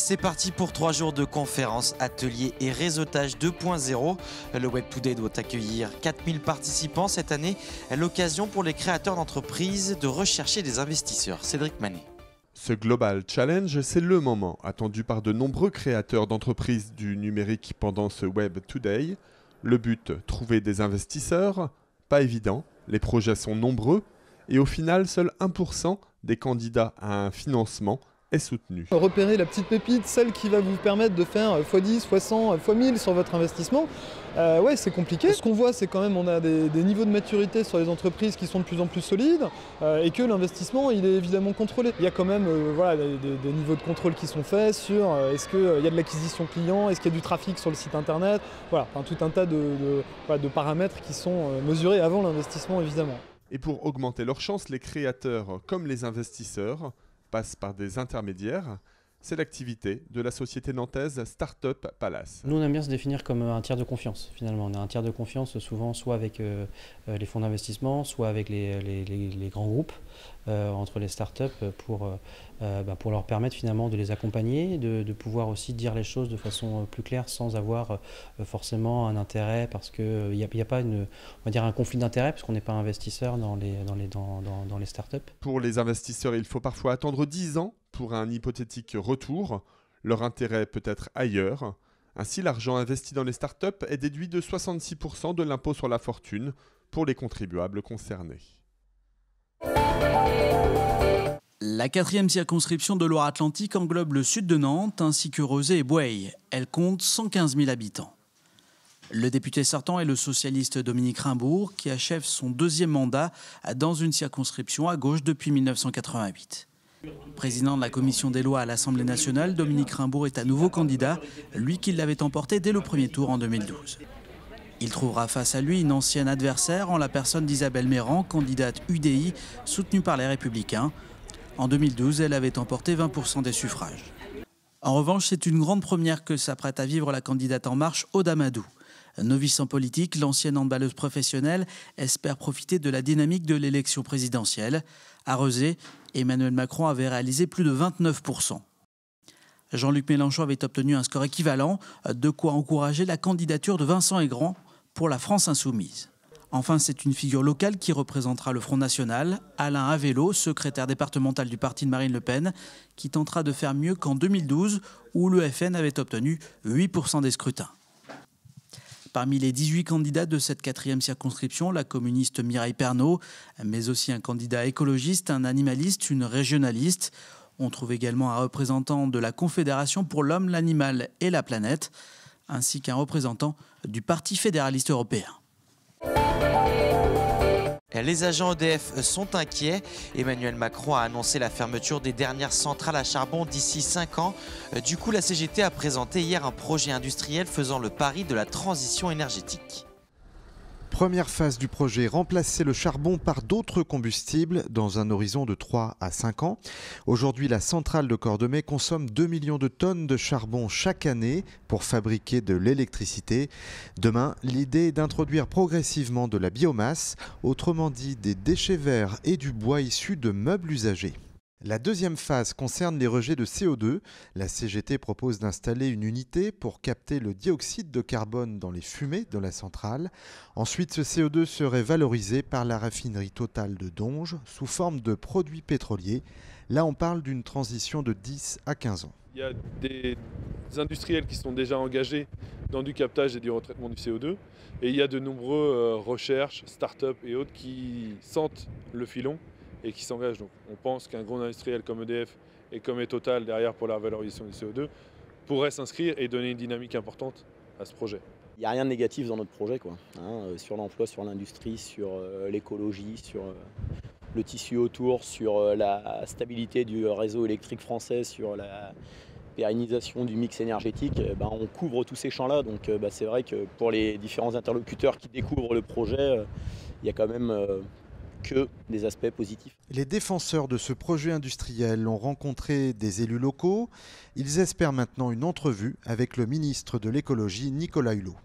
C'est parti pour 3 jours de conférences, ateliers et réseautage 2.0. Le Web Today doit accueillir 4000 participants cette année. L'occasion pour les créateurs d'entreprises de rechercher des investisseurs. Cédric Manet. Ce Global Challenge, c'est le moment attendu par de nombreux créateurs d'entreprises du numérique pendant ce Web Today. Le but, trouver des investisseurs. Pas évident, les projets sont nombreux et au final, seul 1% des candidats à un financement est soutenu. Repérer la petite pépite, celle qui va vous permettre de faire x10, x100, x1000 sur votre investissement, ouais, c'est compliqué. Ce qu'on voit, c'est quand même on a des niveaux de maturité sur les entreprises qui sont de plus en plus solides et que l'investissement, il est évidemment contrôlé. Il y a quand même voilà, des niveaux de contrôle qui sont faits sur est-ce qu'il y a de l'acquisition client, est-ce qu'il y a du trafic sur le site internet, voilà, enfin, tout un tas de paramètres qui sont mesurés avant l'investissement, évidemment. Et pour augmenter leurs chances, les créateurs comme les investisseurs passent par des intermédiaires. C'est l'activité de la société nantaise Startup Palace. Nous, on aime bien se définir comme un tiers de confiance, finalement. On a un tiers de confiance souvent soit avec les fonds d'investissement, soit avec les grands groupes, entre les startups, pour leur permettre finalement de les accompagner, de pouvoir aussi dire les choses de façon plus claire sans avoir forcément un intérêt, parce qu'il n'y a pas on va dire un conflit d'intérêt, parce qu'on n'est pas investisseur dans les startups. Pour les investisseurs, il faut parfois attendre 10 ans pour un hypothétique retour. Leur intérêt peut être ailleurs. Ainsi, l'argent investi dans les startups est déduit de 66% de l'impôt sur la fortune pour les contribuables concernés. La 4e circonscription de Loire-Atlantique englobe le sud de Nantes ainsi que Rezé et Bouaye. Elle compte 115 000 habitants. Le député sortant est le socialiste Dominique Rimbourg qui achève son 2e mandat dans une circonscription à gauche depuis 1988. Président de la commission des lois à l'Assemblée nationale, Dominique Rimbourg est à nouveau candidat, lui qui l'avait emporté dès le premier tour en 2012. Il trouvera face à lui une ancienne adversaire en la personne d'Isabelle Mérand, candidate UDI, soutenue par les Républicains. En 2012, elle avait emporté 20% des suffrages. En revanche, c'est une grande première que s'apprête à vivre la candidate En Marche, Aude Amadou. Novice en politique, l'ancienne handballeuse professionnelle espère profiter de la dynamique de l'élection présidentielle. À Rezé, Emmanuel Macron avait réalisé plus de 29%. Jean-Luc Mélenchon avait obtenu un score équivalent, de quoi encourager la candidature de Vincent Aygrand pour la France insoumise. Enfin, c'est une figure locale qui représentera le Front National, Alain Avello, secrétaire départemental du parti de Marine Le Pen, qui tentera de faire mieux qu'en 2012, où le FN avait obtenu 8% des scrutins. Parmi les 18 candidats de cette 4e circonscription, la communiste Mireille Pernaut, mais aussi un candidat écologiste, un animaliste, une régionaliste. On trouve également un représentant de la Confédération pour l'homme, l'animal et la planète, ainsi qu'un représentant du Parti fédéraliste européen. Les agents EDF sont inquiets. Emmanuel Macron a annoncé la fermeture des dernières centrales à charbon d'ici 5 ans. Du coup, la CGT a présenté hier un projet industriel faisant le pari de la transition énergétique. Première phase du projet, remplacer le charbon par d'autres combustibles dans un horizon de 3 à 5 ans. Aujourd'hui, la centrale de Cordemais consomme 2 millions de tonnes de charbon chaque année pour fabriquer de l'électricité. Demain, l'idée est d'introduire progressivement de la biomasse, autrement dit des déchets verts et du bois issus de meubles usagés. La deuxième phase concerne les rejets de CO2. La CGT propose d'installer une unité pour capter le dioxyde de carbone dans les fumées de la centrale. Ensuite, ce CO2 serait valorisé par la raffinerie Total de Donges sous forme de produits pétroliers. Là, on parle d'une transition de 10 à 15 ans. Il y a des industriels qui sont déjà engagés dans du captage et du retraitement du CO2. Et il y a de nombreuses recherches, start-up et autres qui sentent le filon et qui s'engagent. Donc on pense qu'un gros industriel comme EDF et comme Total derrière pour la valorisation du CO2 pourrait s'inscrire et donner une dynamique importante à ce projet. Il n'y a rien de négatif dans notre projet, quoi. Sur l'emploi, sur l'industrie, sur l'écologie, sur le tissu autour, sur la stabilité du réseau électrique français, sur la pérennisation du mix énergétique, on couvre tous ces champs-là. Donc c'est vrai que pour les différents interlocuteurs qui découvrent le projet, il y a quand même que des aspects positifs. Les défenseurs de ce projet industriel ont rencontré des élus locaux. Ils espèrent maintenant une entrevue avec le ministre de l'écologie, Nicolas Hulot.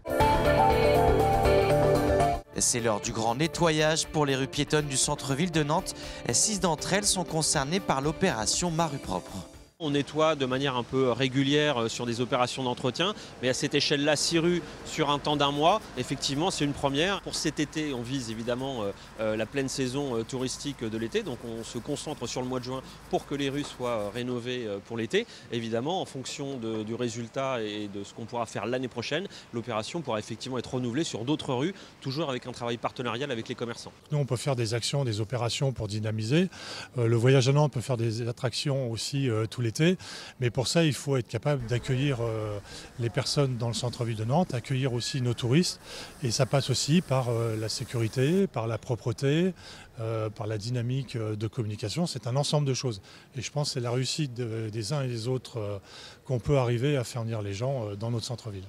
C'est l'heure du grand nettoyage pour les rues piétonnes du centre-ville de Nantes. 6 d'entre elles sont concernées par l'opération Ma Rue Propre. On nettoie de manière un peu régulière sur des opérations d'entretien, mais à cette échelle-là, 6 rues sur un temps d'un mois, effectivement, c'est une première. Pour cet été, on vise évidemment la pleine saison touristique de l'été, donc on se concentre sur le mois de juin pour que les rues soient rénovées pour l'été. Évidemment, en fonction du résultat et de ce qu'on pourra faire l'année prochaine, l'opération pourra effectivement être renouvelée sur d'autres rues, toujours avec un travail partenarial avec les commerçants. Nous, on peut faire des actions, des opérations pour dynamiser. Le voyage à Nantes peut faire des attractions aussi tout l'été, mais pour ça il faut être capable d'accueillir les personnes dans le centre-ville de Nantes, accueillir aussi nos touristes, et ça passe aussi par la sécurité, par la propreté, par la dynamique de communication. C'est un ensemble de choses et je pense que c'est la réussite des uns et des autres qu'on peut arriver à faire venir les gens dans notre centre-ville.